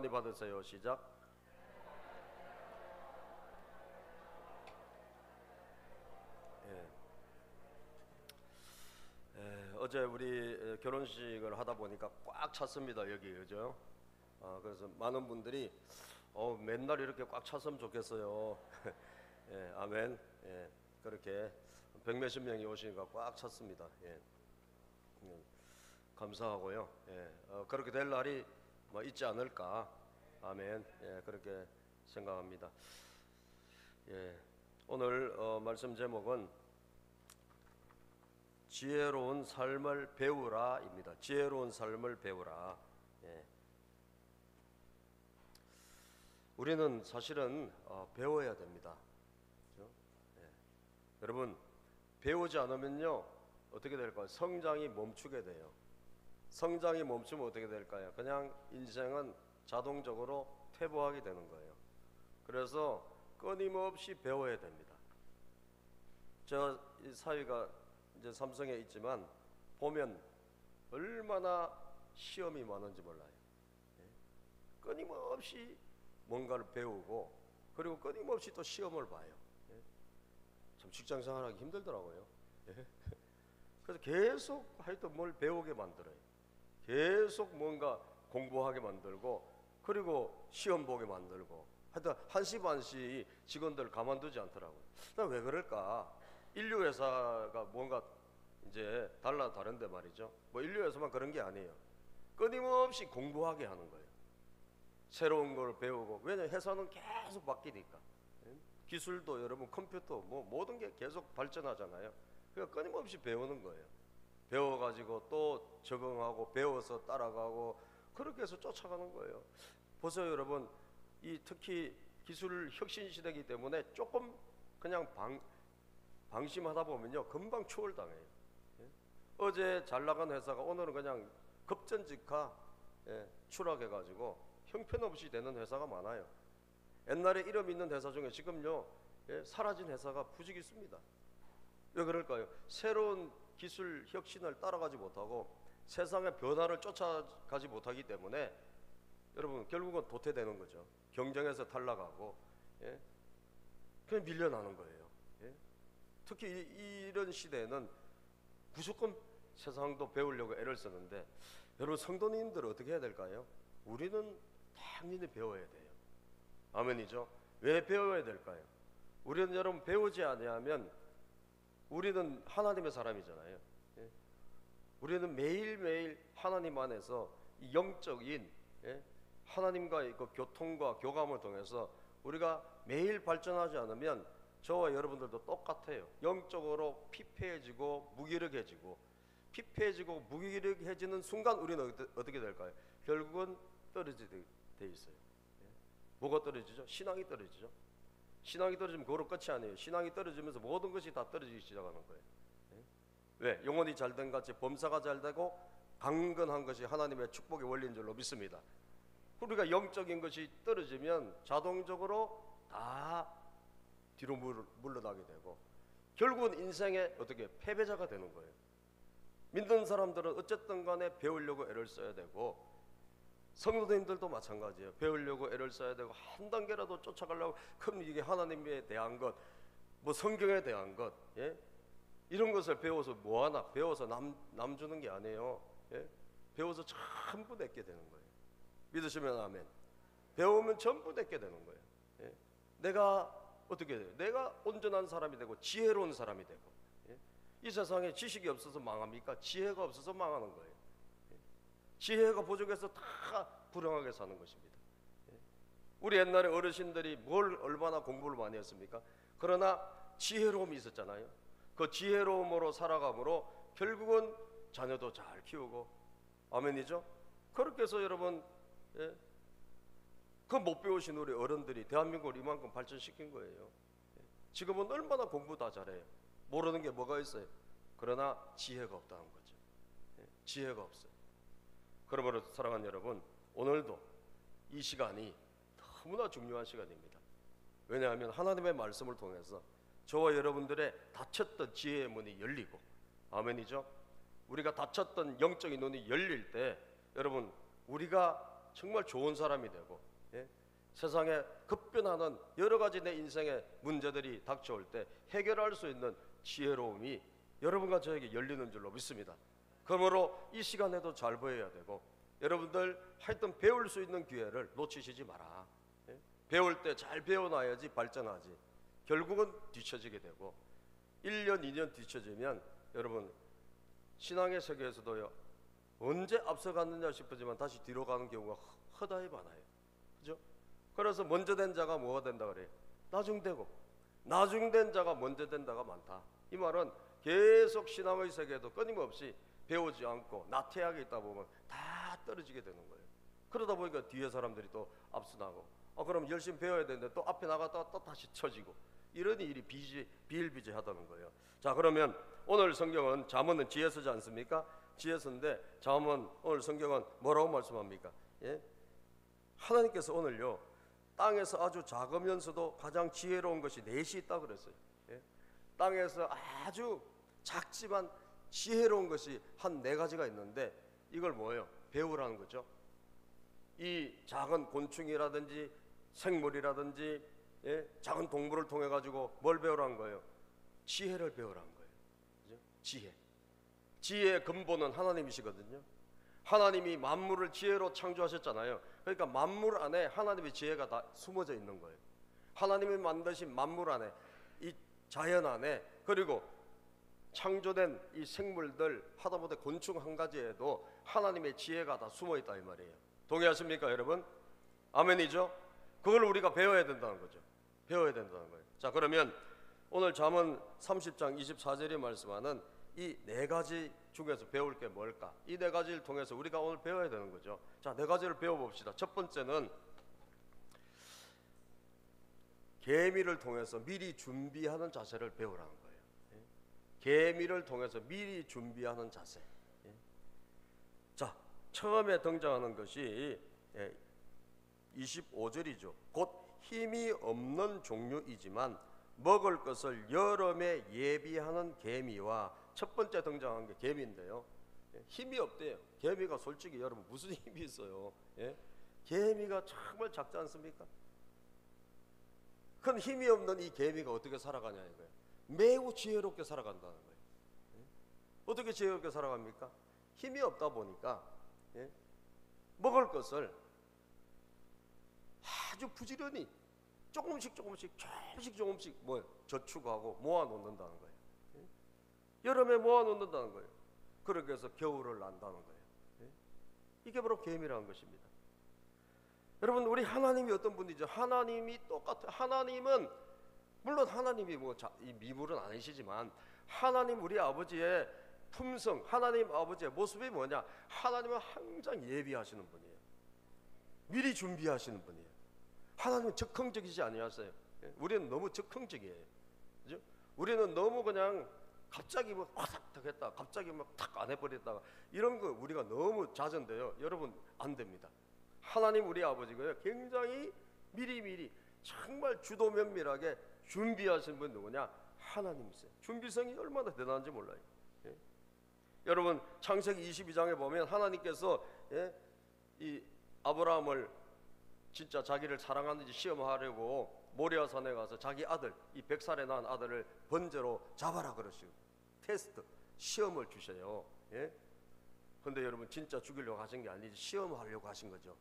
많이 받으세요. 시작. 어제 우리 결혼식을 하다 보니까 꽉 찼습니다. 여기, 그죠? 그래서 많은 분들이 맨날 이렇게 꽉 찼으면 좋겠어요. 예, 아멘. 예, 그렇게 백몇십 명이 오시니까 꽉 찼습니다. 예, 감사하고요. 예, 그렇게 될 날이 뭐 있지 않을까. 아멘. 예, 그렇게 생각합니다. 예, 오늘 말씀 제목은 지혜로운 삶을 배우라입니다. 지혜로운 삶을 배우라. 예. 우리는 사실은 배워야 됩니다. 그렇죠? 예. 여러분, 배우지 않으면요 어떻게 될까요? 성장이 멈추게 돼요. 성장이 멈추면 어떻게 될까요? 그냥 인생은 자동적으로 퇴보하게 되는 거예요. 그래서 끊임없이 배워야 됩니다. 저 이 사위가 이제 삼성에 있지만 보면 얼마나 시험이 많은지 몰라요. 예? 끊임없이 뭔가를 배우고 그리고 끊임없이 또 시험을 봐요. 예? 참 직장 생활하기 힘들더라고요. 예? 그래서 계속 하여튼 뭘 배우게 만들어요. 계속 뭔가 공부하게 만들고 그리고 시험 보게 만들고 하여튼 한시 반시 직원들 가만두지 않더라고요. 왜 그럴까? 인류 회사가 뭔가 이제 다른데 말이죠. 뭐 인류 회사만 그런 게 아니에요. 끊임없이 공부하게 하는 거예요. 새로운 걸 배우고. 왜냐면 회사는 계속 바뀌니까. 기술도 여러분 컴퓨터 뭐 모든 게 계속 발전하잖아요. 그러니까 끊임없이 배우는 거예요. 배워가지고 또 적응하고 배워서 따라가고 그렇게 해서 쫓아가는 거예요. 보세요 여러분, 이 특히 기술 혁신 시대이기 때문에 조금 그냥 방심하다 보면요 금방 추월당해요. 예? 어제 잘 나간 회사가 오늘은 그냥 급전직하 추락해가지고 형편없이 되는 회사가 많아요. 옛날에 이름 있는 회사 중에 지금요 사라진 회사가 부직 있습니다. 왜 그럴까요? 새로운 기술 혁신을 따라가지 못하고 세상의 변화를 쫓아가지 못하기 때문에 여러분 결국은 도태되는 거죠. 경쟁에서 탈락하고 그냥 밀려나는 거예요. 특히 이런 시대에는 무조건 세상도 배우려고 애를 쓰는데 여러분 성도님들 어떻게 해야 될까요? 우리는 당연히 배워야 돼요. 아멘이죠? 왜 배워야 될까요? 우리는 여러분 배우지 않으면 우리는 하나님의 사람이잖아요. 우리는 매일매일 하나님 안에서 이 영적인 하나님과의 그 교통과 교감을 통해서 우리가 매일 발전하지 않으면 저와 여러분들도 똑같아요. 영적으로 피폐해지고 무기력해지고 피폐해지고 무기력해지는 순간 우리는 어떻게 될까요? 결국은 떨어지게 돼 있어요. 뭐가 떨어지죠? 신앙이 떨어지죠. 신앙이 떨어지면 그거로 끝이 아니에요. 신앙이 떨어지면서 모든 것이 다 떨어지기 시작하는 거예요. 왜? 영혼이 잘된 같이 범사가 잘되고 강건한 것이 하나님의 축복의 원리인 줄로 믿습니다. 우리가 영적인 것이 떨어지면 자동적으로 다 뒤로 물러나게 되고 결국은 인생에 어떻게 패배자가 되는 거예요. 믿는 사람들은 어쨌든 간에 배우려고 애를 써야 되고 성도님들도 마찬가지예요. 배우려고 애를 써야 되고 한 단계라도 쫓아가려고. 그럼 이게 하나님에 대한 것, 뭐 성경에 대한 것, 이런 것을 배워서 뭐하나? 배워서 남 주는 게 아니에요. 배워서 전부 내게 되는 거예요. 믿으시면 아멘. 배우면 전부 내게 되는 거예요. 내가 어떻게 돼요? 내가 온전한 사람이 되고 지혜로운 사람이 되고. 이 세상에 지식이 없어서 망합니까? 지혜가 없어서 망하는 거예요. 지혜가 부족해서 다 불행하게 사는 것입니다. 우리 옛날에 어르신들이 뭘 얼마나 공부를 많이 했습니까? 그러나 지혜로움이 있었잖아요. 그 지혜로움으로 살아감으로 결국은 자녀도 잘 키우고. 아멘이죠? 그렇게 해서 여러분 그 못 배우신 우리 어른들이 대한민국을 이만큼 발전시킨 거예요. 지금은 얼마나 공부 다 잘해요. 모르는 게 뭐가 있어요? 그러나 지혜가 없다는 거죠. 지혜가 없어요. 그러므로 사랑하는 여러분, 오늘도 이 시간이 너무나 중요한 시간입니다. 왜냐하면 하나님의 말씀을 통해서 저와 여러분들의 닫혔던 지혜의 문이 열리고, 아멘이죠? 우리가 닫혔던 영적인 눈이 열릴 때 여러분 우리가 정말 좋은 사람이 되고, 예? 세상에 급변하는 여러 가지 내 인생의 문제들이 닥쳐올 때 해결할 수 있는 지혜로움이 여러분과 저에게 열리는 줄로 믿습니다. 그러므로 이 시간에도 잘 보여야 되고, 여러분들 하여튼 배울 수 있는 기회를 놓치시지 마라. 예? 배울 때 잘 배워놔야지 발전하지. 결국은 뒤처지게 되고, 1년 2년 뒤처지면 여러분 신앙의 세계에서도요, 언제 앞서갔느냐 싶어지만 다시 뒤로 가는 경우가 허다히 많아요. 그죠? 그래서 먼저 된 자가 뭐가 된다 그래요? 나중되고, 나중된 자가 먼저 된다가 많다. 이 말은 계속 신앙의 세계에도 끊임없이 배우지 않고 나태하게 있다 보면 다 떨어지게 되는 거예요. 그러다 보니까 뒤에 사람들이 또 앞서 나고, 그럼 열심히 배워야 되는데 또 앞에 나갔다가 또 다시 처지고, 이런 일이 비일비재하다는 거예요. 자, 그러면 오늘 성경은 잠언은 지혜서지 않습니까? 지혜서인데 잠언 오늘 성경은 뭐라고 말씀합니까? 예? 하나님께서 오늘요, 땅에서 아주 작으면서도 가장 지혜로운 것이 넷이 있다 그랬어요. 예? 땅에서 아주 작지만 지혜로운 것이 한 4가지가 있는데, 이걸 뭐예요? 배우라는 거죠. 이 작은 곤충이라든지 생물이라든지, 예? 작은 동물을 통해 가지고 뭘 배우라는 거예요? 지혜를 배우라는 거예요. 그죠? 지혜. 지혜의 근본은 하나님이시거든요. 하나님이 만물을 지혜로 창조하셨잖아요. 그러니까 만물 안에 하나님의 지혜가 다 숨어져 있는 거예요. 하나님이 만드신 만물 안에, 이 자연 안에, 그리고 창조된 이 생물들, 하다못해 곤충 한 가지에도 하나님의 지혜가 다 숨어 있다 이 말이에요. 동의하십니까 여러분? 아멘이죠? 그걸 우리가 배워야 된다는 거죠. 배워야 된다는 거예요. 자, 그러면 오늘 잠언 30장 24절에 말씀하는 이 4가지 중에서 배울 게 뭘까? 이 4가지를 통해서 우리가 오늘 배워야 되는 거죠. 자, 4가지를 배워봅시다. 첫 번째는 계미를 통해서 미리 준비하는 자세를 배우라는 거예요. 계미를 통해서 미리 준비하는 자세. 자, 처음에 등장하는 것이 25절이죠. 곧 힘이 없는 종류이지만 먹을 것을 여름에 예비하는 개미와, 첫 번째 등장한 게 개미인데요. 힘이 없대요. 개미가 솔직히 여러분 무슨 힘이 있어요? 예? 개미가 정말 작지 않습니까? 큰 힘이 없는 이 개미가 어떻게 살아가냐 이거예요. 매우 지혜롭게 살아간다는 거예요. 예? 어떻게 지혜롭게 살아갑니까? 힘이 없다 보니까, 예? 먹을 것을 아주 부지런히 조금씩 뭐 저축하고 모아놓는다는 거예요. 예? 여름에 모아놓는다는 거예요. 그렇게 해서 겨울을 난다는 거예요. 예? 이게 바로 계미라는 것입니다. 여러분, 우리 하나님이 어떤 분이죠? 하나님이 똑같아요. 하나님은 물론 하나님이 이 미물은 아니시지만, 하나님 우리 아버지의 품성, 하나님 아버지의 모습이 뭐냐? 하나님은 항상 예비하시는 분이에요. 미리 준비하시는 분이에요. 하나님은 즉흥적이지 아니하세요. 우리는 너무 즉흥적이에요. 그죠? 우리는 너무 그냥 갑자기 뭐 화삭 했다, 갑자기 막 탁 안 해버렸다가, 이런 거 우리가 너무 잦은데요. 여러분 안 됩니다. 하나님 우리 아버지가 굉장히 미리미리 정말 주도 면밀하게 준비하신 분 누구냐? 하나님이세요. 준비성이 얼마나 대단한지 몰라요. 예? 여러분 창세기 22장에 보면 하나님께서, 예? 이 아브라함을 진짜 자기를 사랑하는지 시험하려고 모리아산에 가서 자기 아들, 이 100살에 낳은 아들을 번제로 잡아라 그러시고 테스트, 시험을 주셔요. 예? 근데 여러분 진짜 죽이려고 하신 게 아니지 시험하려고 하신 거죠.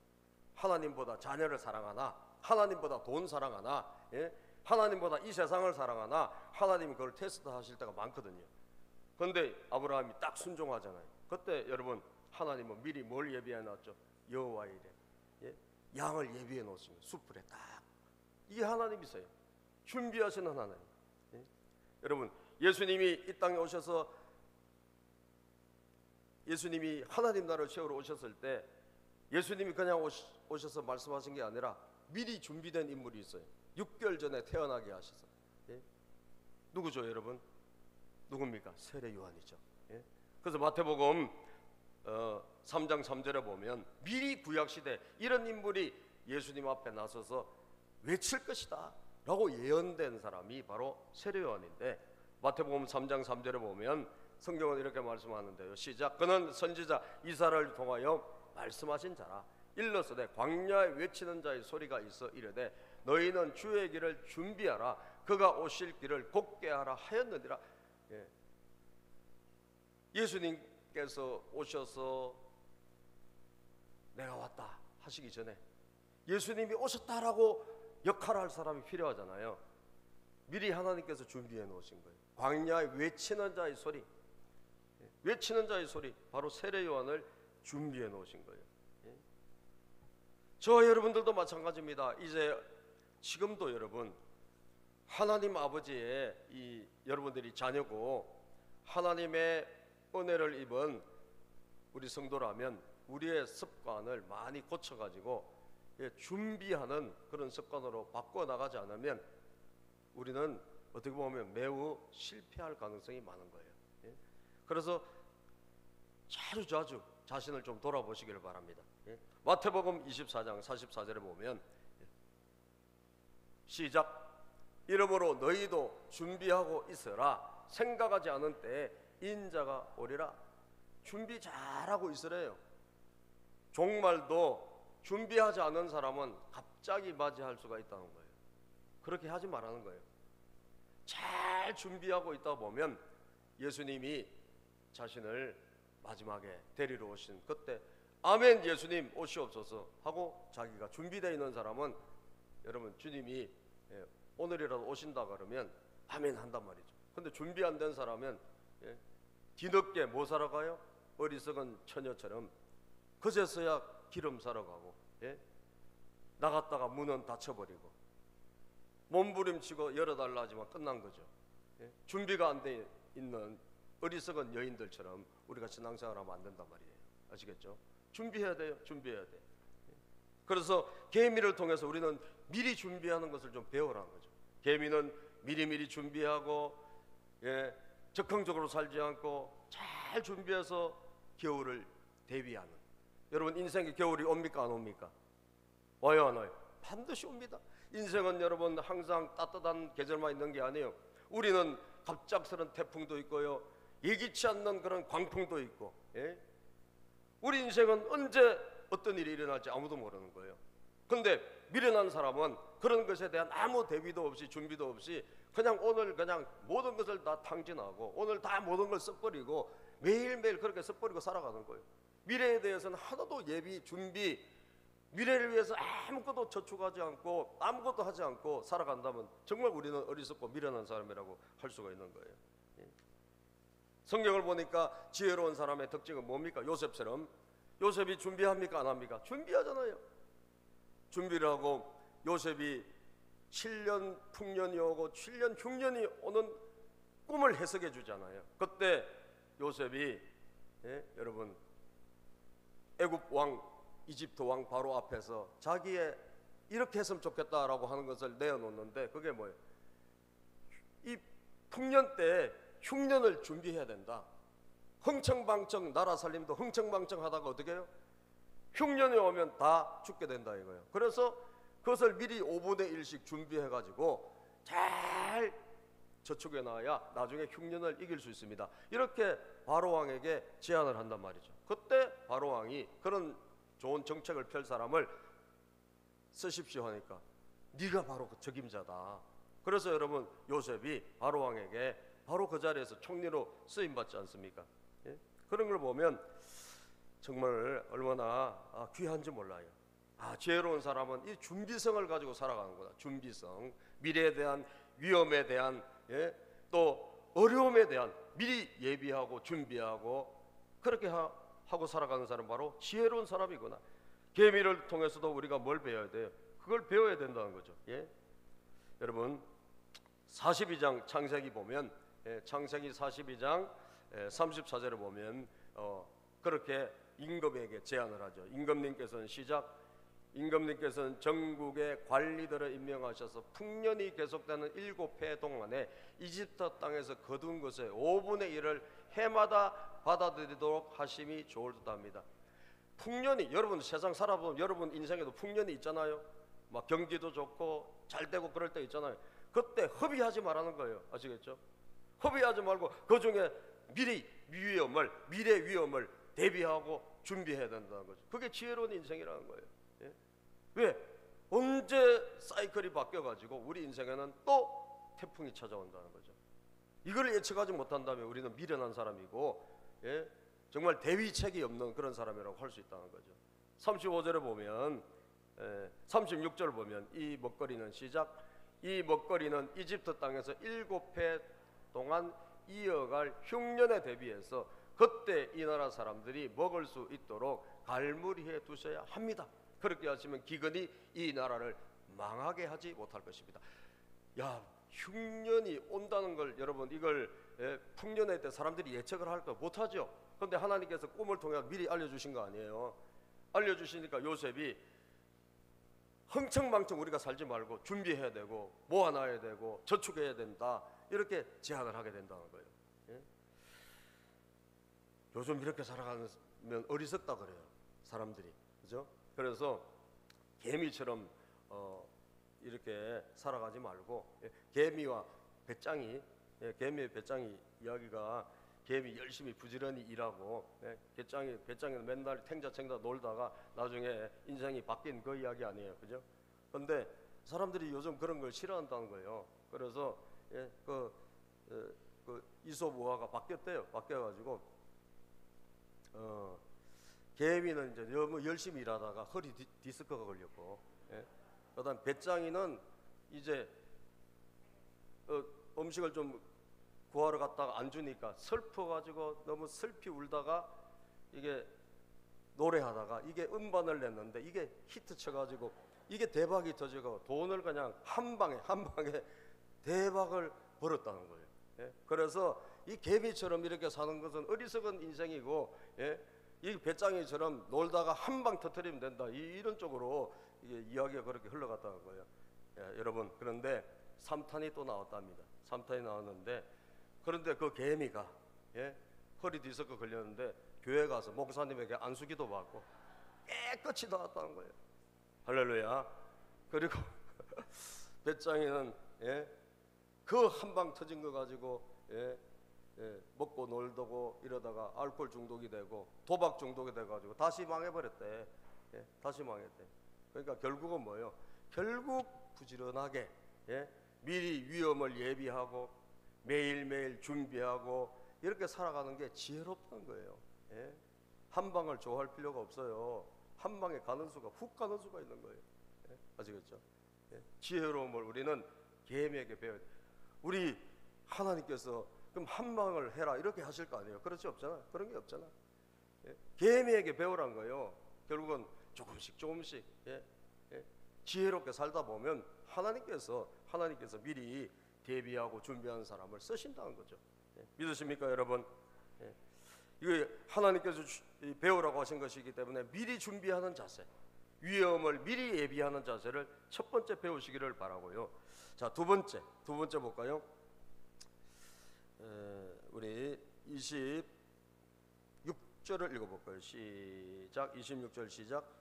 하나님보다 자녀를 사랑하나, 하나님보다 돈 사랑하나, 예? 하나님보다 이 세상을 사랑하나, 하나님이 그걸 테스트 하실 때가 많거든요. 근데 아브라함이 딱 순종하잖아요. 그때 여러분 하나님은 미리 뭘 예비해 놨죠? 여호와의 일, 예? 양을 예비해 놓습니다. 숯불에 딱. 이게 하나님이세요. 준비하시는 하나님. 예? 여러분 예수님이 이 땅에 오셔서, 예수님이 하나님 나라를 세우러 오셨을 때 예수님이 그냥 오셔서 말씀하신 게 아니라 미리 준비된 인물이 있어요. 6개월 전에 태어나게 하셔서. 예? 누구죠 여러분? 누굽니까? 세례 요한이죠. 예? 그래서 마태복음 3장 3절에 보면 미리 구약시대 이런 인물이 예수님 앞에 나서서 외칠 것이다 라고 예언된 사람이 바로 세례 요한인데, 마태복음 3장 3절에 보면 성경은 이렇게 말씀하는데요. 시작. 그는 선지자 이사야를 통하여 말씀하신 자라. 일러서되 광야에 외치는 자의 소리가 있어 이르되 너희는 주의 길을 준비하라 그가 오실 길을 곧게 하라 하였느니라. 예수님께서 오셔서 내가 왔다 하시기 전에 예수님이 오셨다라고 역할을 할 사람이 필요하잖아요. 미리 하나님께서 준비해 놓으신 거예요. 광야에 외치는 자의 소리, 외치는 자의 소리, 바로 세례 요한을 준비해 놓으신 거예요. 저와 여러분들도 마찬가지입니다. 이제 지금도 여러분 하나님 아버지의 여러분들이 자녀고 하나님의 은혜를 입은 우리 성도라면 우리의 습관을 많이 고쳐가지고 준비하는 그런 습관으로 바꿔나가지 않으면 우리는 어떻게 보면 매우 실패할 가능성이 많은 거예요. 그래서 자주 자신을 좀 돌아보시기를 바랍니다. 마태복음 24장 44절에 보면 시작. 이러므로 너희도 준비하고 있으라 생각하지 않은 때에 인자가 오리라. 준비 잘하고 있으래요. 종말도 준비하지 않은 사람은 갑자기 맞이할 수가 있다는 거예요. 그렇게 하지 말라는 거예요. 잘 준비하고 있다 보면 예수님이 자신을 마지막에 데리러 오신 그때 아멘 예수님 오시옵소서 하고 자기가 준비되어 있는 사람은 여러분 주님이 오늘이라도 오신다 그러면 아멘 한단 말이죠. 근데 준비 안 된 사람은 뒤늦게 뭐 사러 가요? 어리석은 처녀처럼 그제서야 기름 사러 가고 나갔다가 문은 닫혀버리고 몸부림치고 열어달라 하지만 끝난 거죠. 준비가 안 돼 있는 어리석은 여인들처럼 우리가 신앙생활을 하면 안 된단 말이에요. 아시겠죠? 준비해야 돼요. 준비해야 돼. 그래서 계미를 통해서 우리는 미리 준비하는 것을 좀 배우라는 거죠. 계미는 미리미리 준비하고 적극적으로 살지 않고 잘 준비해서 겨울을 대비하는. 여러분 인생의 겨울이 옵니까 안 옵니까? 와요 안 와요? 반드시 옵니다. 인생은 여러분 항상 따뜻한 계절만 있는 게 아니에요. 우리는 갑작스런 태풍도 있고요, 예기치 않는 그런 광풍도 있고, 우리 인생은 언제 어떤 일이 일어날지 아무도 모르는 거예요. 그런데 미련한 사람은 그런 것에 대한 아무 대비도 없이 준비도 없이 그냥 오늘 그냥 모든 것을 다 탕진하고 오늘 다 모든 걸 써버리고 매일매일 그렇게 써버리고 살아가는 거예요. 미래에 대해서는 하나도 예비 준비, 미래를 위해서 아무것도 저축하지 않고 아무것도 하지 않고 살아간다면 정말 우리는 어리석고 미련한 사람이라고 할 수가 있는 거예요. 성경을 보니까 지혜로운 사람의 특징은 뭡니까? 요셉처럼. 요셉이 준비합니까 안 합니까? 준비하잖아요. 준비를 하고 요셉이 7년 풍년이 오고 7년 흉년이 오는 꿈을 해석해 주잖아요. 그때 요셉이 여러분 애굽 왕, 이집트 왕 바로 앞에서 자기의 이렇게 했으면 좋겠다라고 하는 것을 내어놓는데 그게 뭐예요? 이 풍년 때 흉년을 준비해야 된다. 흥청망청 나라 살림도 흥청망청 하다가 어떻게 해요? 흉년이 오면 다 죽게 된다 이거예요. 그래서 그것을 미리 5분의 1씩 준비해 가지고 잘 저축해 놔야 나중에 흉년을 이길 수 있습니다. 이렇게 바로왕에게 제안을 한단 말이죠. 그때 바로왕이 그런 좋은 정책을 펼 사람을 쓰십시오 하니까 네가 바로 그 적임자다. 그래서 여러분 요셉이 바로왕에게 바로 그 자리에서 총리로 쓰임받지 않습니까? 그런 걸 보면 정말 얼마나 귀한지 몰라요. 지혜로운 사람은 이 준비성을 가지고 살아가는구나. 준비성, 미래에 대한 위험에 대한 또 어려움에 대한 미리 예비하고 준비하고 그렇게 하고 살아가는 사람 바로 지혜로운 사람이구나. 계미를 통해서도 우리가 뭘 배워야 돼요? 그걸 배워야 된다는 거죠. 여러분 42장 창세기 보면 창세기 42장 34절을 보면 그렇게 임금에게 제안을 하죠. 임금님께서는 임금님께서는 전국의 관리들을 임명하셔서 풍년이 계속되는 7해 동안에 이집트 땅에서 거둔 것의 5분의 1을 해마다 받아들이도록 하심이 좋을 듯합니다. 풍년이 여러분 세상 살아보면 여러분 인생에도 풍년이 있잖아요. 막 경기도 좋고 잘 되고 그럴 때 있잖아요. 그때 허비하지 말라는 거예요. 아시겠죠? 허비하지 말고 그 중에 미래 위험을 대비하고 준비해야 된다는 거죠. 그게 지혜로운 인생이라는 거예요. 예? 왜? 언제 사이클이 바뀌어가지고 우리 인생에는 또 태풍이 찾아온다는 거죠. 이걸 예측하지 못한다면 우리는 미련한 사람이고, 예? 정말 대위책이 없는 그런 사람이라고 할 수 있다는 거죠. 35절에 보면 36절 보면 이 먹거리는 시작, 이 먹거리는 이집트 땅에서 7해 동안 이어갈 흉년에 대비해서 그때 이 나라 사람들이 먹을 수 있도록 갈무리해 두셔야 합니다. 그렇게 하시면 기근이 이 나라를 망하게 하지 못할 것입니다. 야, 흉년이 온다는 걸 여러분, 이걸 풍년회 때 사람들이 예측을 할까 못하죠. 그런데 하나님께서 꿈을 통해 미리 알려주신 거 아니에요. 알려주시니까 요셉이 흥청망청 우리가 살지 말고 준비해야 되고 모아놔야 되고 저축해야 된다, 이렇게 제안을 하게 된다는 거예요. 예? 요즘 이렇게 살아가면 어리석다 그래요, 사람들이. 그죠? 그래서 개미처럼 이렇게 살아가지 말고, 개미와 배짱이, 개미의 배짱이 이야기가, 개미 열심히 부지런히 일하고, 배짱이는 맨날 탱자탱자 놀다가 나중에 인생이 바뀐 그 이야기 아니에요, 그죠? 그런데 사람들이 요즘 그런 걸 싫어한다는 거예요. 그래서 그 이솝 우화가 바뀌었대요. 바뀌어가지고 개미는 이제 너무 열심히 일하다가 허리 디스크가 걸렸고, 그다음 배짱이는 이제 음식을 좀 구하러 갔다가 안 주니까 슬퍼가지고 너무 슬피 울다가 이게 노래하다가 이게 음반을 냈는데 이게 히트 쳐가지고 이게 대박이 터지고 돈을 그냥 한 방에 대박을 벌었다는 거예요. 그래서 이 개미처럼 이렇게 사는 것은 어리석은 인생이고, 이 배짱이처럼 놀다가 한 방 터뜨리면 된다, 이런 쪽으로 이게 이야기가 그렇게 흘러갔다는 거예요. 여러분, 그런데 3탄이 또 나왔답니다. 3탄이 나왔는데, 그런데 그 개미가 허리 디스크 걸렸는데 교회 가서 목사님에게 안수기도 받고 깨끗이 나왔다는 거예요. 할렐루야. 그리고 배짱이는 그 한 방 터진 거 가지고 먹고 놀다고 이러다가 알코올 중독이 되고 도박 중독이 돼가지고 다시 망해버렸대. 다시 망했대. 그러니까 결국은 뭐예요? 결국 부지런하게 미리 위험을 예비하고 매일매일 준비하고 이렇게 살아가는 게 지혜롭다는 거예요. 한 방을 좋아할 필요가 없어요. 한 방에 가는 수가 훅 가는 수가 있는 거예요. 아시겠죠? 지혜로움을 우리는 개미에게 배워야 돼요. 우리 하나님께서 그럼 한 방을 해라 이렇게 하실 거 아니에요? 그렇지, 없잖아. 그런 게 없잖아. 개미에게 배우란 거예요. 결국은 조금씩 지혜롭게 살다 보면 하나님께서 미리 대비하고 준비한 사람을 쓰신다는 거죠. 믿으십니까, 여러분? 이거 하나님께서 배우라고 하신 것이기 때문에 미리 준비하는 자세, 위험을 미리 예비하는 자세를 첫 번째 배우시기를 바라고요. 자, 두 번째 볼까요? 우리 26절을 읽어볼까요? 시작. 26절 시작.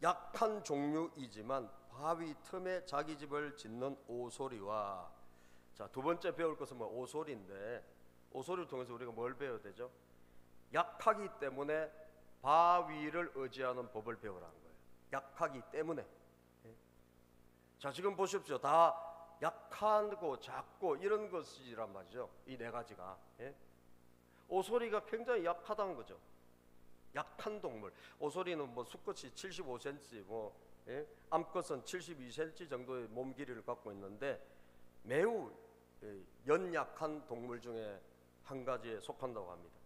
약한 종류이지만 바위 틈에 자기 집을 짓는 오소리와, 자, 두 번째 배울 것은 뭐 오소리인데, 오소리를 통해서 우리가 뭘 배워야 되죠? 약하기 때문에 바위를 의지하는 법을 배우라는 거예요. 약하기 때문에. 자, 지금 보십시오. 다 약하고 작고 이런 것이란 말이죠. 이 네 가지가. 오소리가 굉장히 약하다는 거죠. 약한 동물. 오소리는 뭐 수컷이 75cm, 암컷은 72cm 정도의 몸 길이를 갖고 있는데 매우 연약한 동물 중에 한 가지에 속한다고 합니다.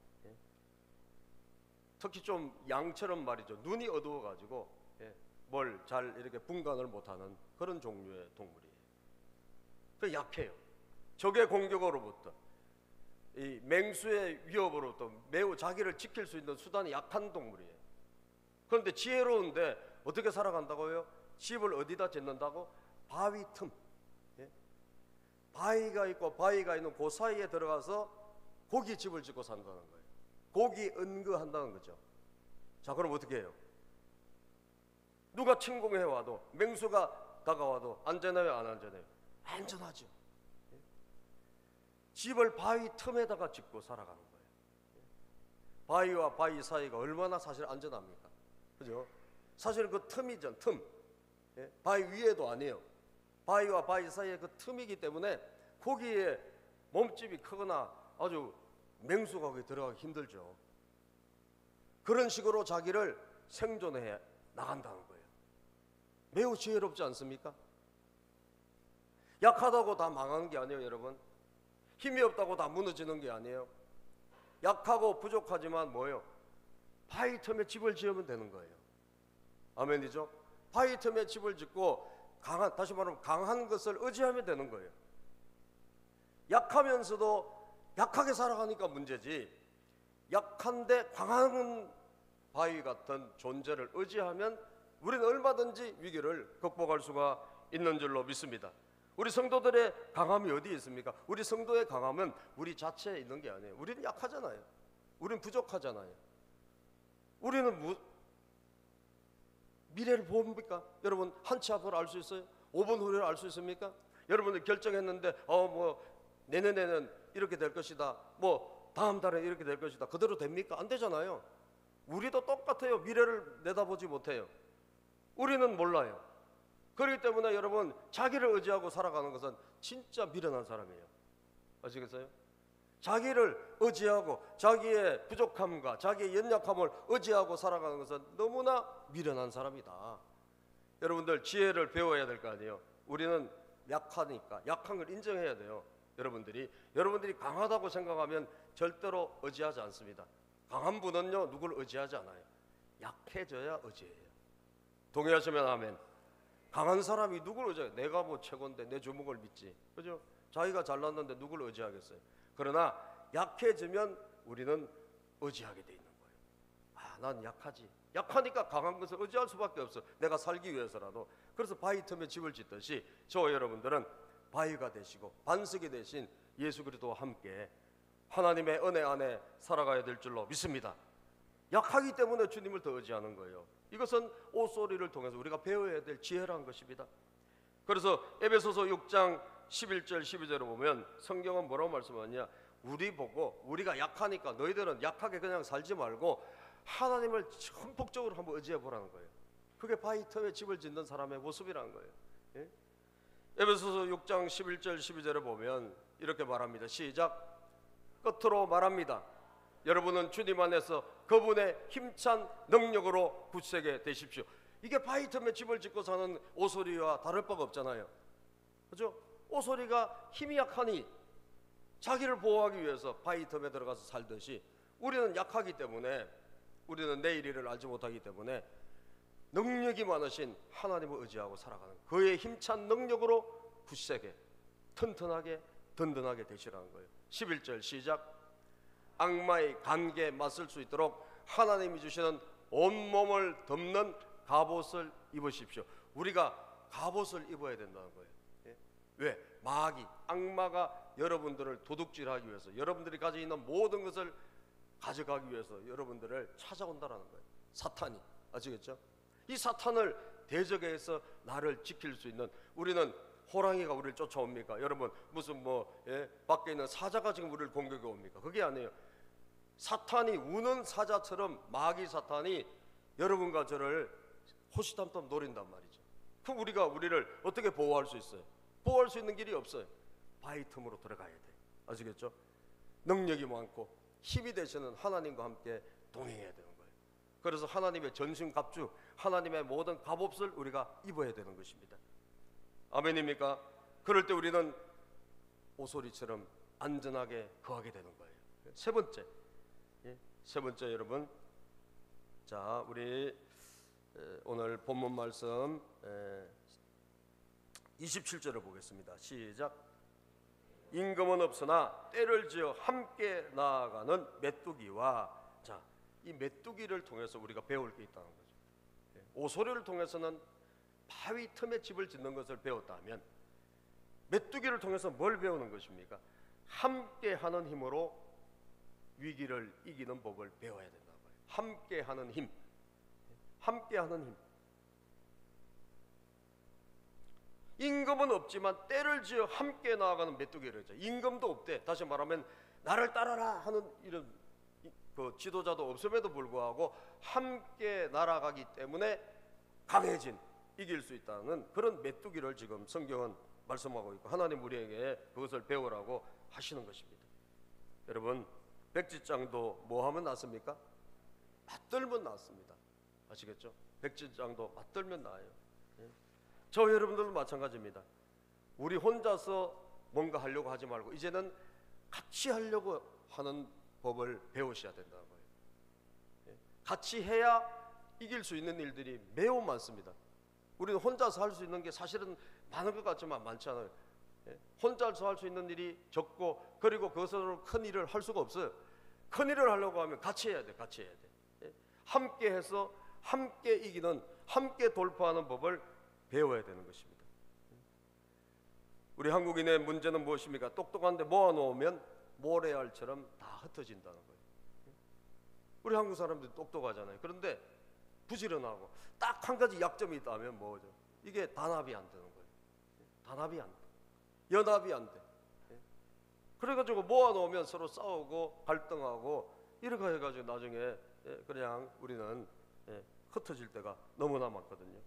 특히 좀 양처럼 말이죠. 눈이 어두워가지고 뭘 잘 이렇게 분간을 못하는 그런 종류의 동물이에요. 그 약해요. 적의 공격으로부터, 이 맹수의 위협으로부터 매우 자기를 지킬 수 있는 수단이 약한 동물이에요. 그런데 지혜로운데 어떻게 살아간다고요? 집을 어디다 짓는다고? 바위 틈. 바위가 있고 바위가 있는 그 사이에 들어가서 거기 집을 짓고 산다는 거예요. 거기 은거한다는 거죠. 자, 그럼 어떻게 해요? 누가 침공해 와도, 맹수가 다가와도 안전해요, 안 안전해요? 안전하죠. 집을 바위 틈에다가 짓고 살아가는 거예요. 바위와 바위 사이가 얼마나 사실 안전합니까? 그죠? 사실은 그 틈이죠, 틈. 바위 위에도 아니에요. 바위와 바위 사이에 그 틈이기 때문에 거기에 몸집이 크거나 아주 맹수가 거기 들어가기 힘들죠. 그런 식으로 자기를 생존해 나간다는 거예요. 매우 지혜롭지 않습니까? 약하다고 다 망하는 게 아니에요, 여러분. 힘이 없다고 다 무너지는 게 아니에요. 약하고 부족하지만 뭐예요? 바위 틈에 집을 지으면 되는 거예요. 아멘이죠? 바위 틈에 집을 짓고 다시 말하면 강한 것을 의지하면 되는 거예요. 약하면서도 약하게 살아가니까 문제지, 약한데 강한 바위 같은 존재를 의지하면 우리는 얼마든지 위기를 극복할 수가 있는 줄로 믿습니다. 우리 성도들의 강함이 어디에 있습니까? 우리 성도의 강함은 우리 자체에 있는 게 아니에요. 우리는 약하잖아요. 우리는 부족하잖아요. 우리는 미래를 봅니까? 여러분, 한 치 앞을 알 수 있어요? 5분 후를 알 수 있습니까? 여러분들 결정했는데 내년에는 이렇게 될 것이다, 다음 달에 이렇게 될 것이다, 그대로 됩니까? 안 되잖아요. 우리도 똑같아요. 미래를 내다보지 못해요. 우리는 몰라요. 그렇기 때문에 여러분, 자기를 의지하고 살아가는 것은 진짜 미련한 사람이에요. 아시겠어요? 자기를 의지하고 자기의 부족함과 자기의 연약함을 의지하고 살아가는 것은 너무나 미련한 사람이다. 여러분들, 지혜를 배워야 될 거 아니에요. 우리는 약하니까 약한 걸 인정해야 돼요. 여러분들이 강하다고 생각하면 절대로 의지하지 않습니다. 강한 분은요, 누구를 의지하지 않아요. 약해져야 의지해요. 동의하시면 아멘. 강한 사람이 누구를 의지해요? 내가 최고인데 내 주먹을 믿지, 그죠? 자기가 잘났는데 누구를 의지하겠어요? 그러나 약해지면 우리는 의지하게 돼 있는 거예요. 난 약하지. 약하니까 강한 것을 의지할 수밖에 없어. 내가 살기 위해서라도. 그래서 바위 틈에 집을 짓듯이 저와 여러분들은 바위가 되시고 반석이 되신 예수 그리스도와 함께 하나님의 은혜 안에 살아가야 될 줄로 믿습니다. 약하기 때문에 주님을 더 의지하는 거예요. 이것은 오소리를 통해서 우리가 배워야 될 지혜라는 것입니다. 그래서 에베소서 6장 11절 12절을 보면 성경은 뭐라고 말씀하냐? 우리 보고 우리가 약하니까 너희들은 약하게 그냥 살지 말고 하나님을 전폭적으로 한번 의지해 보라는 거예요. 그게 바위 틈에 집을 짓는 사람의 모습이라는 거예요. 예? 에베소서 6장 11절 12절을 보면 이렇게 말합니다. 시작. 끝으로 말합니다. 여러분은 주님 안에서 그분의 힘찬 능력으로 굳세게 되십시오. 이게 바위 틈에 집을 짓고 사는 오소리와 다를 바가 없잖아요. 그렇죠? 오소리가 힘이 약하니 자기를 보호하기 위해서 바위 틈에 들어가서 살듯이 우리는 약하기 때문에, 우리는 내일 일을 알지 못하기 때문에 능력이 많으신 하나님을 의지하고 살아가는 그의 힘찬 능력으로 굳세게 튼튼하게 든든하게 되시라는 거예요. 11절 시작. 악마의 관계에 맞설 수 있도록 하나님이 주시는 온몸을 덮는 갑옷을 입으십시오. 우리가 갑옷을 입어야 된다는 거예요. 예? 왜? 마귀, 악마가 여러분들을 도둑질하기 위해서, 여러분들이 가지고 있는 모든 것을 가져가기 위해서 여러분들을 찾아온다는 거예요. 사탄이. 아시겠죠? 이 사탄을 대적해서 나를 지킬 수 있는, 우리는 호랑이가 우리를 쫓아옵니까? 여러분, 무슨 밖에 있는 사자가 지금 우리를 공격해 옵니까? 그게 아니에요. 사탄이 우는 사자처럼 마귀 사탄이 여러분과 저를 호시탐탐 노린단 말이죠. 그럼 우리를 어떻게 보호할 수 있어요? 보호할 수 있는 길이 없어요. 바위 틈으로 들어가야 돼. 아시겠죠? 능력이 많고 힘이 되시는 하나님과 함께 동행해야 되는 거예요. 그래서 하나님의 전신갑주, 하나님의 모든 갑옷을 우리가 입어야 되는 것입니다. 아멘입니까? 그럴 때 우리는 오소리처럼 안전하게 거하게 되는 거예요. 세 번째 여러분, 자, 우리 오늘 본문 말씀 27절을 보겠습니다. 시작. 임금은 없으나 때를 지어 함께 나아가는 메뚜기와, 자, 이 메뚜기를 통해서 우리가 배울 게 있다는 거죠. 오소리를 통해서는 바위 틈에 집을 짓는 것을 배웠다면 메뚜기를 통해서 뭘 배우는 것입니까? 함께하는 힘으로 위기를 이기는 법을 배워야 된다는 거예요. 함께하는 힘, 함께하는 힘. 임금은 없지만 때를 지어 함께 나아가는 메뚜기를 했죠. 임금도 없대. 다시 말하면 나를 따라라 하는 이런 그 지도자도 없음에도 불구하고 함께 날아가기 때문에 강해진, 이길 수 있다는 그런 메뚜기를 지금 성경은 말씀하고 있고, 하나님 우리에게 그것을 배우라고 하시는 것입니다. 여러분, 백지장도 뭐 하면 낫습니까? 맞들면 낫습니다. 아시겠죠? 백지장도 맞들면 나아요. 저 여러분들도 마찬가지입니다. 우리 혼자서 뭔가 하려고 하지 말고 이제는 같이 하려고 하는 법을 배우셔야 된다는 거예요. 같이 해야 이길 수 있는 일들이 매우 많습니다. 우리는 혼자서 할 수 있는 게 사실은 많은 것 같지만 많지 않아요. 혼자서 할 수 있는 일이 적고, 그리고 그것으로 큰 일을 할 수가 없어요. 큰 일을 하려고 하면 같이 해야 돼. 같이 해야 돼. 함께 해서 함께 이기는, 함께 돌파하는 법을 배워야 되는 것입니다. 우리 한국인의 문제는 무엇입니까? 똑똑한데 모아놓으면 모래알처럼 다 흩어진다는 거예요. 우리 한국 사람들이 똑똑하잖아요. 그런데 부지런하고 딱 한 가지 약점이 있다면 뭐죠? 이게 단합이 안 되는 거예요. 단합이 안 돼. 연합이 안 돼. 그래가지고 모아놓으면 서로 싸우고 갈등하고 이렇게 해가지고 나중에 그냥 우리는 흩어질 때가 너무나 많거든요.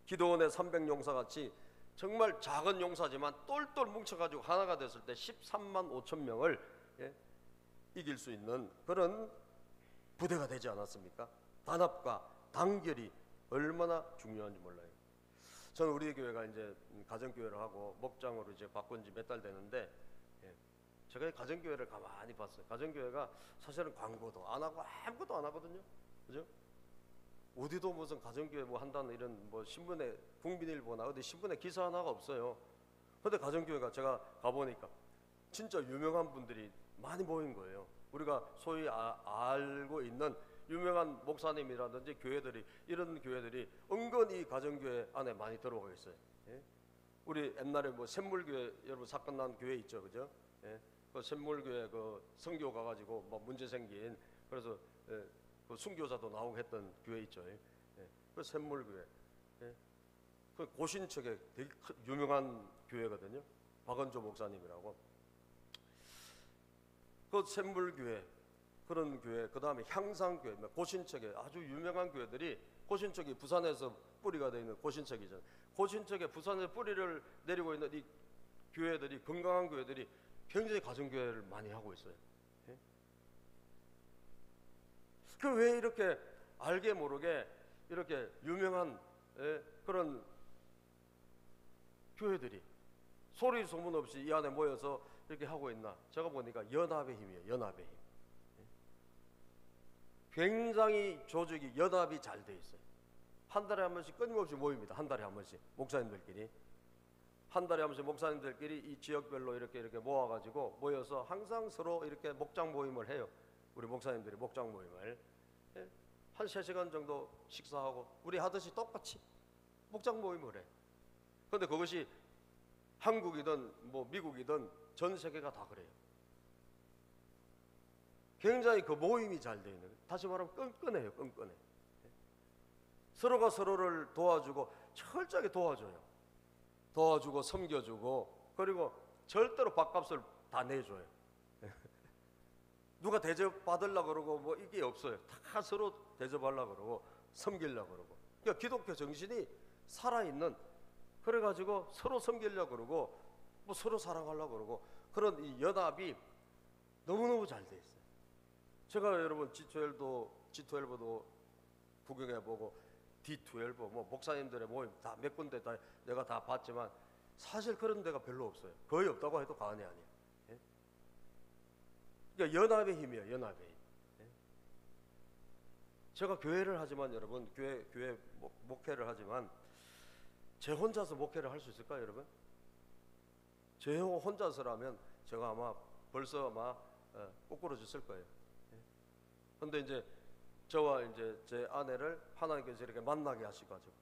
기도원의 300용사 같이 정말 작은 용사지만 똘똘 뭉쳐가지고 하나가 됐을 때 13만 5천 명을 이길 수 있는 그런 부대가 되지 않았습니까? 단합과 단결이 얼마나 중요한지 몰라요. 저는 우리 교회가 이제 가정교회를 하고 목장으로 이제 바꾼 지 몇 달 되는데, 제가 가정교회를 가만히 봤어요. 가정교회가 사실은 광고도 안 하고 아무것도 안 하거든요. 그죠? 어디도 무슨 가정교회 뭐 한다는 이런 뭐 신문에 국민일보나 어디 신문에 기사 하나가 없어요. 근데 가정교회가 제가 가보니까 진짜 유명한 분들이 많이 모인 거예요. 우리가 소위 알고 있는 유명한 목사님이라든지 교회들이, 이런 교회들이 은근히 가정교회 안에 많이 들어오고 있어요. 우리 옛날에 뭐 샘물교회 여러분 사건 난 교회 있죠, 그죠? 그 샘물교회 그 선교 가가지고 뭐 문제 생긴, 그래서 그 순교자도 나오고 했던 교회 있죠. 그 샘물교회, 그 고신척에 되게 유명한 교회거든요. 박은조 목사님이라고. 그 샘물교회, 그런 교회, 그 다음에 향상교회, 고신척에 아주 유명한 교회들이, 고신척이 부산에서 뿌리가 되어 있는 고신척이잖아요. 고신척에 부산에서 뿌리를 내리고 있는 이 교회들이, 건강한 교회들이 굉장히 가정교회를 많이 하고 있어요. 그 왜 이렇게 알게 모르게 이렇게 유명한 그런 교회들이 소리 소문 없이 이 안에 모여서 이렇게 하고 있나? 제가 보니까 연합의 힘이에요. 연합의 힘. 굉장히 조직이 연합이 잘 돼 있어요. 한 달에 한 번씩 끊임없이 모입니다. 한 달에 한 번씩 목사님들끼리, 한 달에 한 번씩 목사님들끼리 이 지역별로 이렇게 모아가지고 모여서 항상 서로 이렇게 목장 모임을 해요. 우리 목사님들이 목장 모임을 한 3시간 정도 식사하고 우리 하듯이 똑같이 목장 모임을 해. 그런데 그것이 한국이든 뭐 미국이든 전 세계가 다 그래요. 굉장히 그 모임이 잘 돼 있는 거예요. 다시 말하면 끈끈해요. 끈끈해. 서로가 서로를 도와주고 철저하게 도와줘요. 도와주고 섬겨주고, 그리고 절대로 밥값을 다 내줘요. 누가 대접받으려고 그러고 뭐 이게 없어요. 다 서로 대접하려고 그러고 섬기려고 그러고. 그러니까 기독교 정신이 살아있는, 그래가지고 서로 섬기려고 그러고 뭐 서로 사랑하려고 그러고 그런 이 연합이 너무너무 잘 돼 있어요. 제가 여러분 G12도 구경해보고 D12 뭐 목사님들의 모임 다 몇 군데 다 내가 다 봤지만 사실 그런 데가 별로 없어요. 거의 없다고 해도 과언이 아니에요. 그러니까 연합의 힘이에요. 연합의 힘. 제가 교회를 하지만 여러분, 교회 목회를 하지만 제 혼자서 목회를 할 수 있을까요, 여러분? 제 혼자서라면 제가 아마 벌써 꼬꾸러졌을 거예요. 그런데 이제 저와 이제 제 아내를 하나님께서 이렇게 만나게 하시가지고,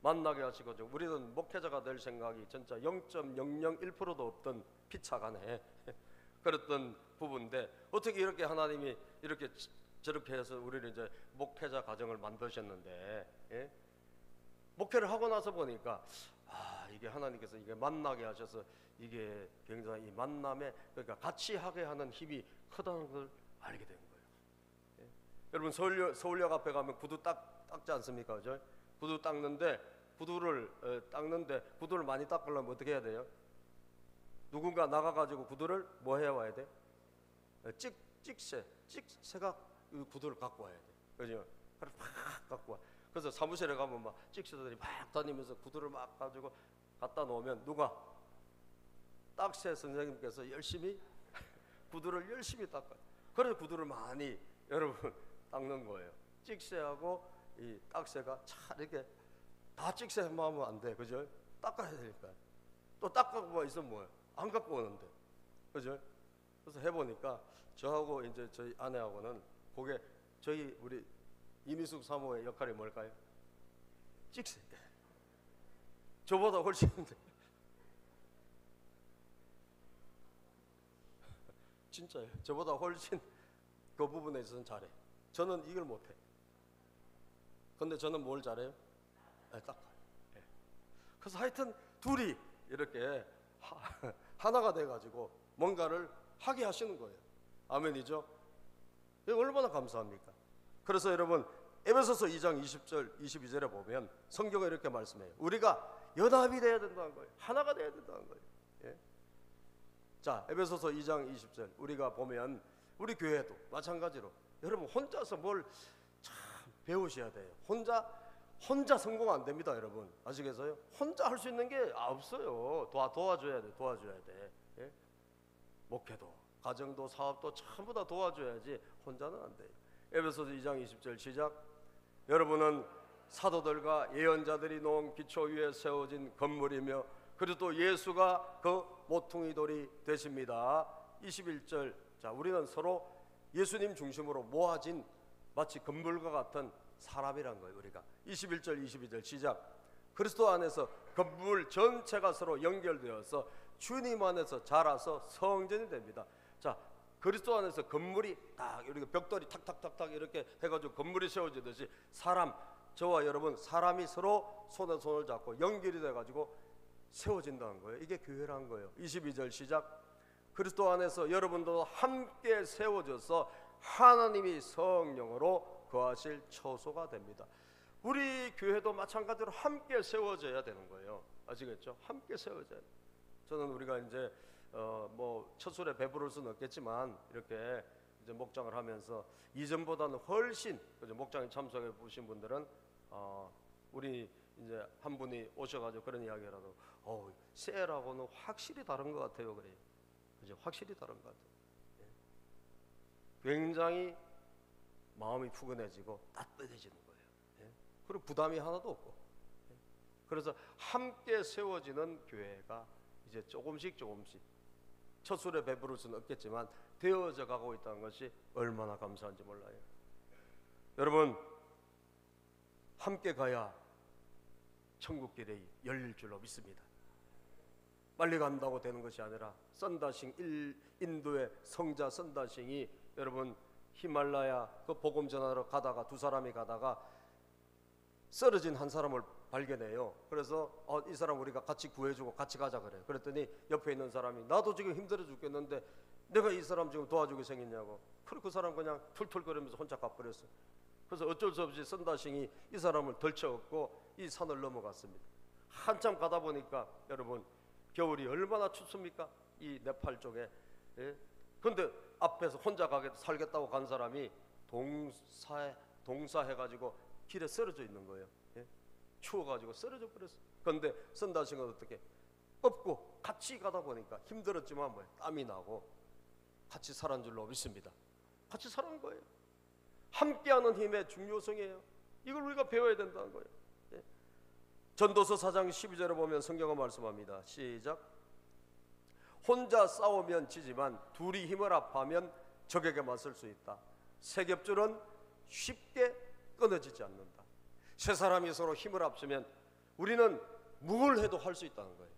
만나게 하시가지고 우리는 목회자가 될 생각이 진짜 0.001%도 없던 피차간에 그랬던 부분인데, 어떻게 이렇게 하나님이 이렇게 저렇게 해서 우리를 이제 목회자 가정을 만드셨는데, 목회를 하고 나서 보니까 이게 하나님께서 이게 만나게 하셔서 이게 굉장히 이 만남에 그러니까 같이 하게 하는 힘이 크다는 걸 알게 된 거예요. 예. 여러분 서울역 앞에 가면 구두 닦지 않습니까? 그죠? 구두 닦는데 구두를 많이 닦으려면 어떻게 해야 돼요? 누군가 나가가지고 구두를 뭐 해야 와야 돼? 찍새가 구두를 갖고 와야 돼. 그죠? 그래서 막 갖고 와. 그래서 사무실에 가면 막 찍새들이 막 다니면서 구두를 막 가지고 갖다 놓으면 누가? 딱새 선생님께서 열심히 구두를 열심히 닦아요. 그래서 구두를 많이 여러분 닦는 거예요. 찍새하고 이 딱새가 차 이렇게 다 찍새만 하면 안 돼. 그죠? 닦아야 되니까. 또 닦아고 있으면 뭐예요? 안 갖고 오는데. 그죠? 그래서 해보니까 저하고 이제 저희 아내하고는 그게 저희 우리 이미숙 사모의 역할이 뭘까요? 찍새. 저보다 훨씬 진짜요. 저보다 훨씬 그 부분에 있어서는 잘해. 저는 이걸 못해. 근데 저는 뭘 잘해요? 닦아요. 네. 그래서 하여튼 둘이 이렇게 하나가 돼가지고 뭔가를 하게 하시는 거예요. 아멘이죠? 이거 얼마나 감사합니까? 그래서 여러분 에베소서 2장 20절 22절에 보면 성경은 이렇게 말씀해요. 우리가 연합이 돼야 된다는 거예요. 하나가 돼야 된다는 거예요. 예? 자, 에베소서 2장 20절 우리가 보면 우리 교회도 마찬가지로 여러분 혼자서 뭘 참 배우셔야 돼요. 혼자 성공 안 됩니다, 여러분. 아시겠어요? 혼자 할 수 있는 게 없어요. 도와줘야 돼. 예? 목회도, 가정도, 사업도 전부 다 도와줘야지 혼자는 안 돼요. 에베소서 2장 20절 시작. 여러분은 사도들과 예언자들이 놓은 기초 위에 세워진 건물이며 그리고 또 예수가 그 모퉁이 돌이 되십니다. 21절. 자, 우리는 서로 예수님 중심으로 모아진 마치 건물과 같은 사람이란 거예요. 우리가 21절 22절 시작. 그리스도 안에서 건물 전체가 서로 연결되어서 주님 안에서 자라서 성전이 됩니다. 자, 그리스도 안에서 건물이 딱 이렇게 벽돌이 탁탁탁탁 이렇게 해가지고 건물이 세워지듯이 저와 여러분 사람이 서로 손에 손을 잡고 연결이 돼가지고 세워진다는 거예요. 이게 교회라는 거예요. 22절 시작. 그리스도 안에서 여러분도 함께 세워져서 하나님이 성령으로 거하실 처소가 됩니다. 우리 교회도 마찬가지로 함께 세워져야 되는 거예요. 아시겠죠? 함께 세워져야 돼요. 저는 우리가 이제 뭐 첫술에 배부를 수는 없겠지만 이렇게 이제 목장을 하면서 이전보다는 훨씬 목장에 참석해 보신 분들은 우리 이제 한 분이 오셔가지고 그런 이야기라도 셀하고는 확실히 다른 것 같아요. 그래요. 그죠? 확실히 다른 것 같아요. 예. 굉장히 마음이 푸근해지고 따뜻해지는 거예요. 예. 그리고 부담이 하나도 없고. 예. 그래서 함께 세워지는 교회가 이제 조금씩 첫 술에 배부를 수는 없겠지만 되어져 가고 있다는 것이 얼마나 감사한지 몰라요. 여러분 함께 가야 천국길이 열릴 줄로 믿습니다. 빨리 간다고 되는 것이 아니라 썬다싱 인도의 성자 썬다싱이 여러분 히말라야 그 복음 전하러 가다가 두 사람이 가다가 쓰러진 한 사람을 발견해요. 그래서 이 사람 우리가 같이 구해주고 같이 가자 그래요. 그랬더니 옆에 있는 사람이 나도 지금 힘들어 죽겠는데 내가 이 사람 지금 도와주게 생겼냐고. 그리고 그 사람 그냥 툴툴거리면서 혼자 가버렸어요. 그래서 어쩔 수 없이 썬다싱이 이 사람을 덜쳐업고 이 산을 넘어갔습니다. 한참 가다 보니까 여러분 겨울이 얼마나 춥습니까? 이 네팔 쪽에. 예? 근데 앞에서 혼자 살겠다고 간 사람이 동사해가지고 길에 쓰러져 있는 거예요. 예? 추워가지고 쓰러져 버렸어. 그런데 썬다싱은 어떻게 업고 같이 가다 보니까 힘들었지만 땀이 나고 같이 살은 줄로 믿습니다. 같이 살은 거예요. 함께하는 힘의 중요성이에요. 이걸 우리가 배워야 된다는 거예요. 예? 전도서 4장 12절에 보면 성경은 말씀합니다. 시작. 혼자 싸우면 지지만 둘이 힘을 합하면 적에게 맞설 수 있다. 세 겹줄은 쉽게 끊어지지 않는다. 세 사람이 서로 힘을 합치면 우리는 뭘 해도 할 수 있다는 거예요.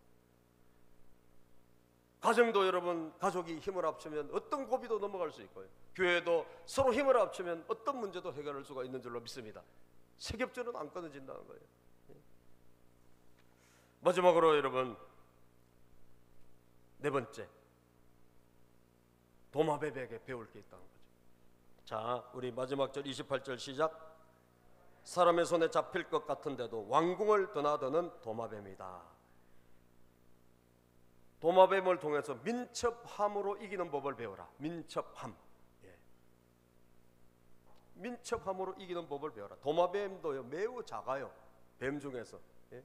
가정도 여러분 가족이 힘을 합치면 어떤 고비도 넘어갈 수 있고요. 교회도 서로 힘을 합치면 어떤 문제도 해결할 수가 있는 줄로 믿습니다. 세 겹줄은 안 끊어진다는 거예요. 마지막으로 여러분, 네 번째, 도마뱀에게 배울 게 있다는 거죠. 자, 우리 마지막 절 28절 시작. 사람의 손에 잡힐 것 같은데도 왕궁을 드나드는 도마뱀이다. 도마뱀을 통해서 민첩함으로 이기는 법을 배워라. 민첩함. 예. 민첩함으로 이기는 법을 배워라. 도마뱀도요, 매우 작아요. 뱀 중에서. 예.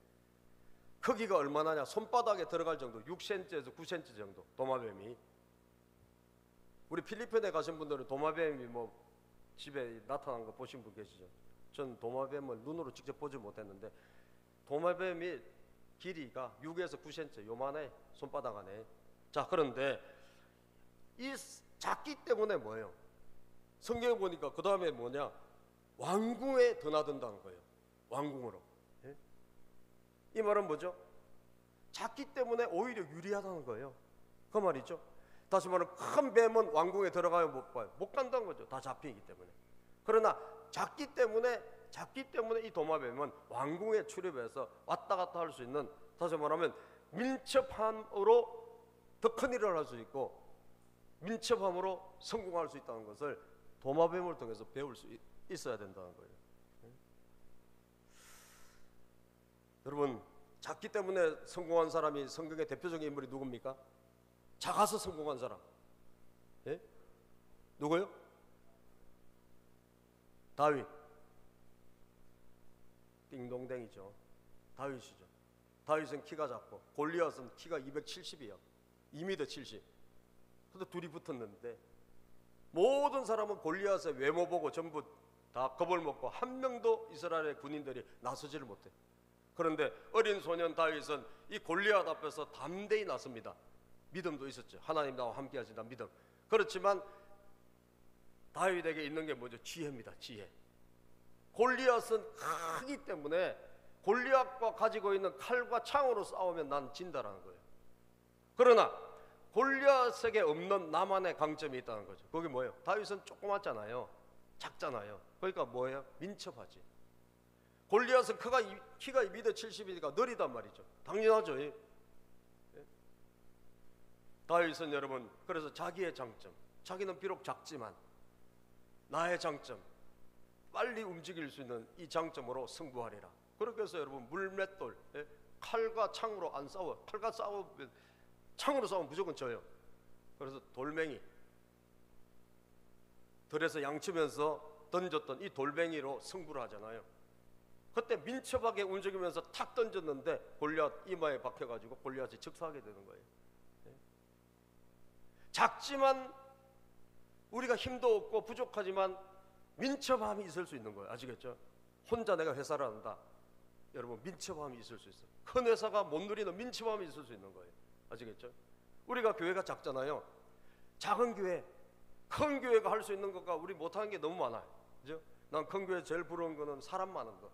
크기가 얼마나냐? 손바닥에 들어갈 정도, 6cm에서 9cm 정도. 도마뱀이. 우리 필리핀에 가신 분들은 도마뱀이 뭐 집에 나타난 거 보신 분 계시죠? 전 도마뱀을 눈으로 직접 보지 못했는데, 도마뱀이 길이가 6에서 9cm, 요만해. 손바닥 안에. 자, 그런데 이 작기 때문에 뭐예요? 성경에 보니까 그 다음에 뭐냐? 왕궁에 드나든다는 거예요. 왕궁으로. 예? 이 말은 뭐죠? 작기 때문에 오히려 유리하다는 거예요. 그 말이죠. 다시 말하면 큰 뱀은 왕궁에 들어가요? 못 봐요? 못 간다는 거죠. 다 잡히기 때문에. 그러나 작기 때문에 이 도마뱀은 왕궁에 출입해서 왔다 갔다 할 수 있는, 다시 말하면 민첩함으로 더 큰 일을 할 수 있고 민첩함으로 성공할 수 있다는 것을 도마뱀을 통해서 배울 수 있어야 된다는 거예요. 여러분, 작기 때문에 성공한 사람이 성경의 대표적인 인물이 누굽니까? 작아서 성공한 사람. 예? 누구요? 다윗. 띵동댕이죠. 다윗이죠. 다윗은 키가 작고 골리앗은 키가 270이요. 2m 70. 근데 둘이 붙었는데 모든 사람은 골리앗의 외모 보고 전부 다 겁을 먹고 한 명도 이스라엘의 군인들이 나서지를 못해. 그런데 어린 소년 다윗은 이 골리앗 앞에서 담대히 나섭니다. 믿음도 있었죠. 하나님 나와 함께 하신다 믿음. 그렇지만 다윗에게 있는 게 뭐죠? 지혜입니다. 지혜. 골리앗은 크기 때문에 골리앗과 가지고 있는 칼과 창으로 싸우면 난 진다라는 거예요. 그러나 골리앗에게 없는 나만의 강점이 있다는 거죠. 그게 뭐예요? 다윗은 조그맣잖아요. 작잖아요. 그러니까 뭐예요? 민첩하지. 골리앗은 키가 2m70이니까 느리단 말이죠. 당연하죠. 예? 다윗은 여러분, 그래서 자기의 장점, 자기는 비록 작지만 나의 장점, 빨리 움직일 수 있는 이 장점으로 승부하리라. 그렇게 해서 여러분, 물맷돌, 예? 칼과 창으로 안 싸워. 칼과 싸우면, 창으로 싸우면 무조건 져요. 그래서 돌멩이, 들에서 양치면서 던졌던 이 돌멩이로 승부를 하잖아요. 그때 민첩하게 움직이면서 탁 던졌는데 골리앗 이마에 박혀가지고 골리앗이 즉사하게 되는 거예요. 예? 작지만 우리가 힘도 없고 부족하지만 민첩함이 있을 수 있는 거예요. 아시겠죠? 혼자 내가 회사를 한다. 여러분, 민첩함이 있을 수 있어요. 큰 회사가 못 누리는 민첩함이 있을 수 있는 거예요. 아시겠죠? 우리가 교회가 작잖아요. 작은 교회, 큰 교회가 할 수 있는 것과 우리 못하는 게 너무 많아요. 그죠? 난 큰 교회 제일 부러운 거는 사람 많은 거.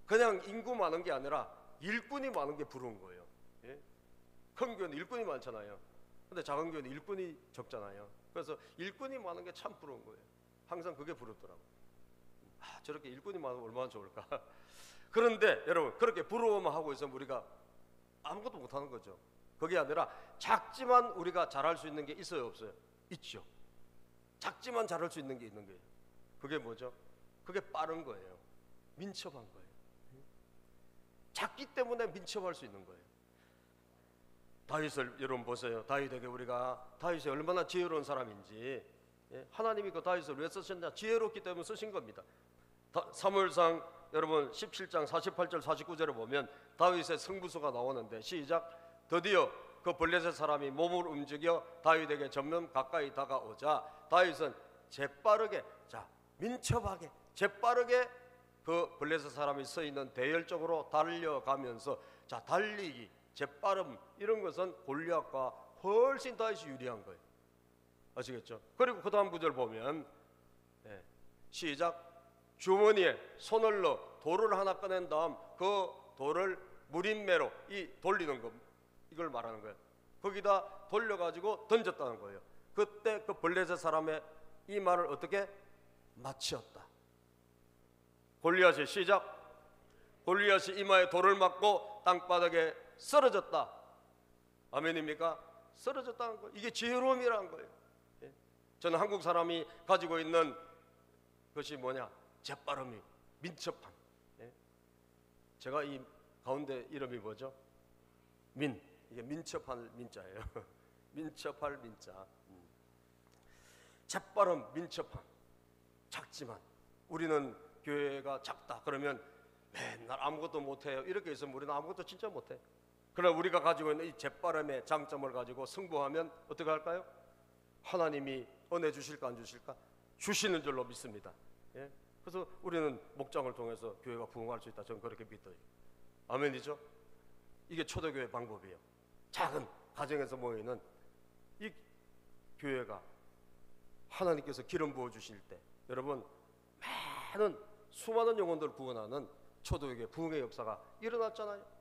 그냥 인구 많은 게 아니라 일꾼이 많은 게 부러운 거예요. 예? 큰 교회는 일꾼이 많잖아요. 근데 작은 교회는 일꾼이 적잖아요. 그래서 일꾼이 많은 게 참 부러운 거예요. 항상 그게 부럽더라고요. 아, 저렇게 일꾼이 많으면 얼마나 좋을까. 그런데 여러분, 그렇게 부러워만 하고 있으면 우리가 아무것도 못하는 거죠. 그게 아니라 작지만 우리가 잘할 수 있는 게 있어요, 없어요? 있죠. 작지만 잘할 수 있는 게 있는 거예요. 그게 뭐죠? 그게 빠른 거예요. 민첩한 거예요. 작기 때문에 민첩할 수 있는 거예요. 다윗을 여러분 보세요. 다윗이 얼마나 지혜로운 사람인지. 예? 하나님이 그 다윗을 왜 쓰셨냐? 지혜롭기 때문에 쓰신 겁니다. 사무엘상 여러분 17장 48절 49절을 보면 다윗의 승부수가 나오는데, 시작. 드디어 그 블레셋 사람이 몸을 움직여 다윗에게 점점 가까이 다가오자 다윗은 재빠르게, 민첩하게 재빠르게 그 블레셋 사람이 서 있는 대열 쪽으로 달려가면서, 달리기, 재빠름, 이런 것은 골리앗과 훨씬 다윗이 유리한 거예요. 아시겠죠? 그리고 그 다음 구절 보면, 시작. 주머니에 손을 넣어 돌을 하나 꺼낸 다음 그 돌을 무림매로 돌리는 거, 이걸 말하는 거예요. 거기다 돌려가지고 던졌다는 거예요. 그때 그 블레셋 사람의 이 말을 어떻게 맞추었다. 골리앗이, 시작. 골리앗이 이마에 돌을 맞고 땅바닥에 쓰러졌다. 아멘입니까? 쓰러졌다는 거. 이게 지혜로움이라는 거예요. 예? 저는 한국 사람이 가지고 있는 것이 뭐냐? 재빠름이, 민첩함. 예? 제가 이 가운데 이름이 뭐죠? 이게 민첩할 민자예요. 민첩할 민자. 재빠름, 민첩함. 작지만 우리는 교회가 작다 그러면 맨날 아무것도 못해요. 이렇게 있으면 우리는 아무것도 진짜 못해. 그러나 우리가 가지고 있는 이 재빠름의 장점을 가지고 승부하면 어떻게 할까요? 하나님이 은혜 주실까 안 주실까? 주시는 줄로 믿습니다. 예? 그래서 우리는 목장을 통해서 교회가 부흥할 수 있다. 저는 그렇게 믿어요. 아멘이죠? 이게 초대교회 방법이에요. 작은 가정에서 모이는 이 교회가 하나님께서 기름 부어주실 때 여러분 많은 수많은 영혼들을 구원하는 초대교회 부흥의 역사가 일어났잖아요.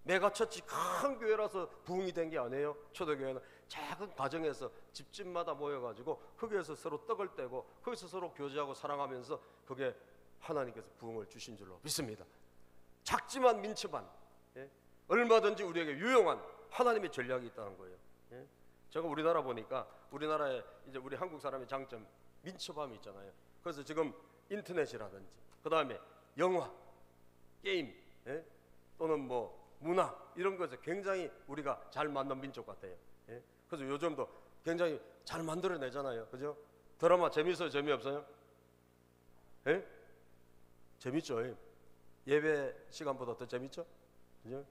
메가처치 큰 교회라서 부흥이 된 게 아니에요. 초대교회는 작은 가정에서 집집마다 모여가지고 거기에서 서로 떡을 떼고 거기서 서로 교제하고 사랑하면서 그게 하나님께서 부흥을 주신 줄로 믿습니다. 작지만 민첩한, 예? 얼마든지 우리에게 유용한 하나님의 전략이 있다는 거예요. 예? 제가 우리나라 보니까 우리나라에 이제 우리 한국 사람의 장점 민첩함이 있잖아요. 그래서 지금 인터넷이라든지 그 다음에 영화, 게임, 예? 또는 뭐 문화 이런 것에 굉장히 우리가 잘 맞는 민족 같아요. 예? 그래서 요즘도 굉장히 잘 만들어내잖아요. 그죠? 드라마 재밌어요? 재미없어요? 예? 재밌죠? 예배 시간보다 더 재밌죠? 그죠?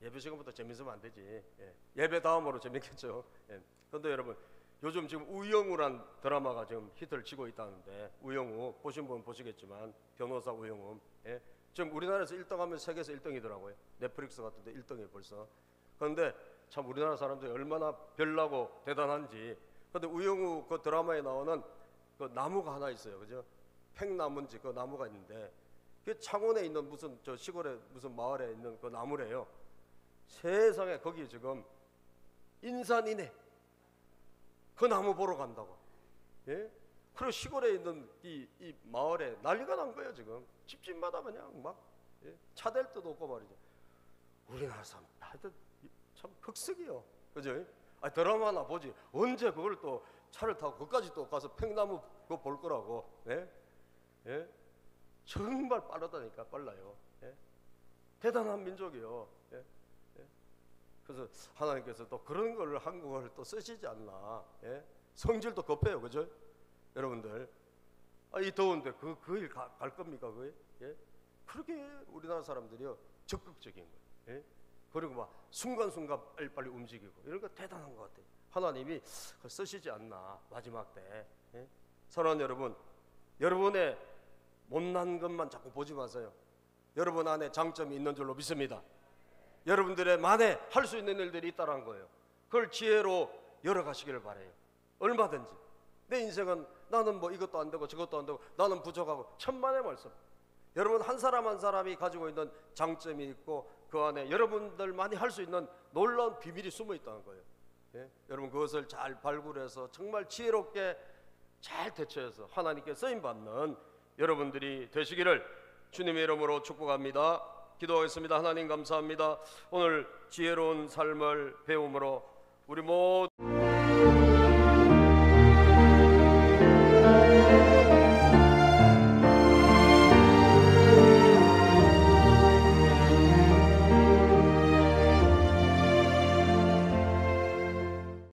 예배 시간보다 재밌으면 안 되지. 예. 예배 다음으로 재밌겠죠. 예. 그런데 여러분 요즘 지금 우영우란 드라마가 지금 히트를 치고 있다는데, 우영우 보신 분 보시겠지만 변호사 우영우, 예. 지금 우리나라에서 1등하면 세계에서 1등이더라고요. 넷플릭스 같은 데 1등이에요 벌써. 그런데 참 우리나라 사람들이 얼마나 별나고 대단한지. 그런데 우영우 그 드라마에 나오는 그 나무가 하나 있어요. 그죠? 팽나무인지 그 나무가 있는데 그 창원에 있는 무슨 저 시골에 무슨 마을에 있는 그 나무래요. 세상에 거기 지금 인산이네 그 나무 보러 간다고. 예? 그리고 시골에 있는 이 마을에 난리가 난 거예요. 지금 집집마다 그냥 막 차 댈 데도 없고 말이죠. 우리나라 사람 하여튼 참 흑석이요. 그죠? 아니, 드라마나 보지 언제 그걸 또 차를 타고 거기까지 또 가서 팽나무 그거 볼 거라고. 예? 예? 정말 빠르다니까. 빨라요. 예? 대단한 민족이요. 예? 예? 그래서 하나님께서 또 그런 걸 한국어를 또 쓰시지 않나. 예? 성질도 급해요. 그죠? 여러분들 이 더운데 그 일 갈 겁니까? 그게? 예? 그렇게 우리나라 사람들이요 적극적인 거예요. 예? 그리고 막 순간순간 빨리빨리 움직이고 이런 거 대단한 것 같아요. 하나님이 쓰시지 않나 마지막 때. 예? 사랑하는 여러분, 여러분의 못난 것만 자꾸 보지 마세요. 여러분 안에 장점이 있는 줄로 믿습니다. 여러분들의 만에 할 수 있는 일들이 있다는 거예요. 그걸 지혜로 열어가시기를 바라요. 얼마든지. 내 인생은 나는 뭐 이것도 안 되고 저것도 안 되고 나는 부족하고 천만의 말씀. 여러분 한 사람 한 사람이 가지고 있는 장점이 있고 그 안에 여러분들만이 할 수 있는 놀라운 비밀이 숨어 있다는 거예요. 예? 여러분 그것을 잘 발굴해서 정말 지혜롭게 잘 대처해서 하나님께 쓰임받는 여러분들이 되시기를 주님의 이름으로 축복합니다. 기도하겠습니다. 하나님 감사합니다. 오늘 지혜로운 삶을 배움으로 우리 모두